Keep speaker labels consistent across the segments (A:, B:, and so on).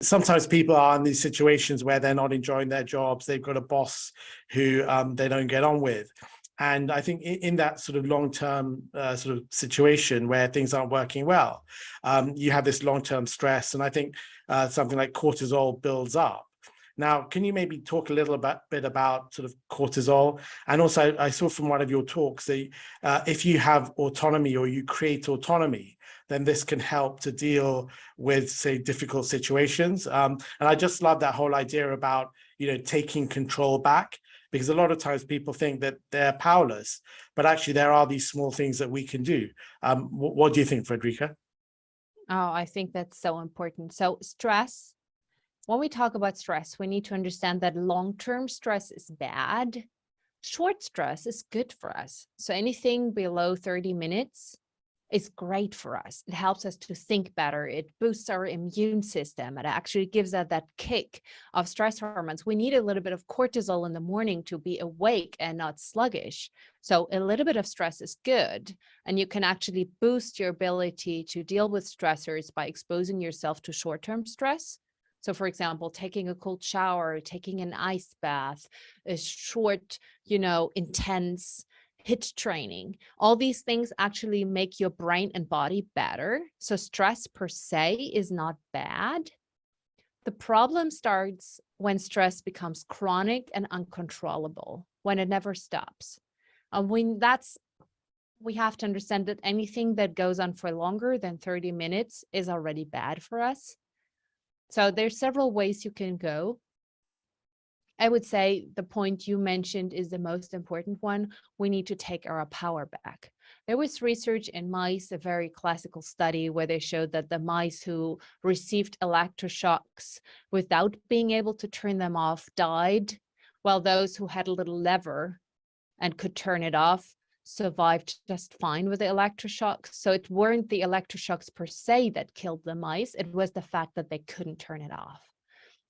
A: sometimes people are in these situations where they're not enjoying their jobs. They've got a boss who they don't get on with. And I think in that sort of long-term sort of situation where things aren't working well, you have this long-term stress. And I think something like cortisol builds up. Now, can you maybe talk a little bit about sort of cortisol? And also, I saw from one of your talks that if you have autonomy or you create autonomy, then this can help to deal with, say, difficult situations. And I just love that whole idea about, taking control back, because a lot of times people think that they're powerless, but actually there are these small things that we can do. What do you think, Friederike?
B: Oh, I think that's so important. So stress. When we talk about stress, we need to understand that long-term stress is bad. Short stress is good for us. So anything below 30 minutes is great for us. It helps us to think better. It boosts our immune system. It actually gives us that kick of stress hormones. We need a little bit of cortisol in the morning to be awake and not sluggish. So a little bit of stress is good. And you can actually boost your ability to deal with stressors by exposing yourself to short-term stress. So for example, taking a cold shower, taking an ice bath, a short, intense HIIT training, all these things actually make your brain and body better. So stress per se is not bad. The problem starts when stress becomes chronic and uncontrollable, when it never stops. We have to understand that anything that goes on for longer than 30 minutes is already bad for us. So there's several ways you can go. I would say the point you mentioned is the most important one. We need to take our power back. There was research in mice, a very classical study where they showed that the mice who received electroshocks without being able to turn them off died, while those who had a little lever and could turn it off survived just fine with the electroshocks. So it weren't the electroshocks per se that killed the mice. It was the fact that they couldn't turn it off.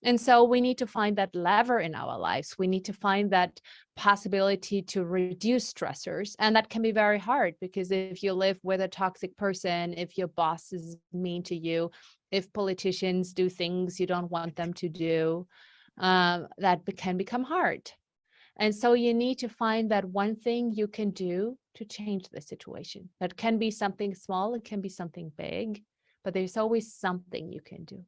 B: And so we need to find that lever in our lives. We need to find that possibility to reduce stressors. And that can be very hard because if you live with a toxic person, if your boss is mean to you, if politicians do things you don't want them to do, that can become hard. And so you need to find that one thing you can do to change the situation. That can be something small, it can be something big, but there's always something you can do.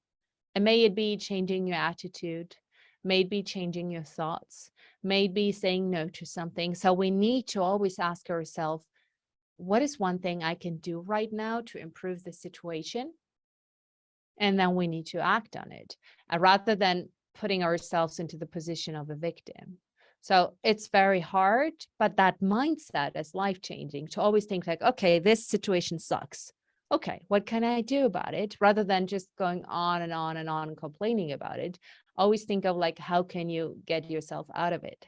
B: And may it be changing your attitude, may it be changing your thoughts, may it be saying no to something. So we need to always ask ourselves, what is one thing I can do right now to improve the situation? And then we need to act on it, rather than putting ourselves into the position of a victim. So it's very hard, but that mindset is life-changing to always think like, okay, this situation sucks. Okay, what can I do about it? Rather than just going on and on and on and complaining about it, always think of like, how can you get yourself out of it?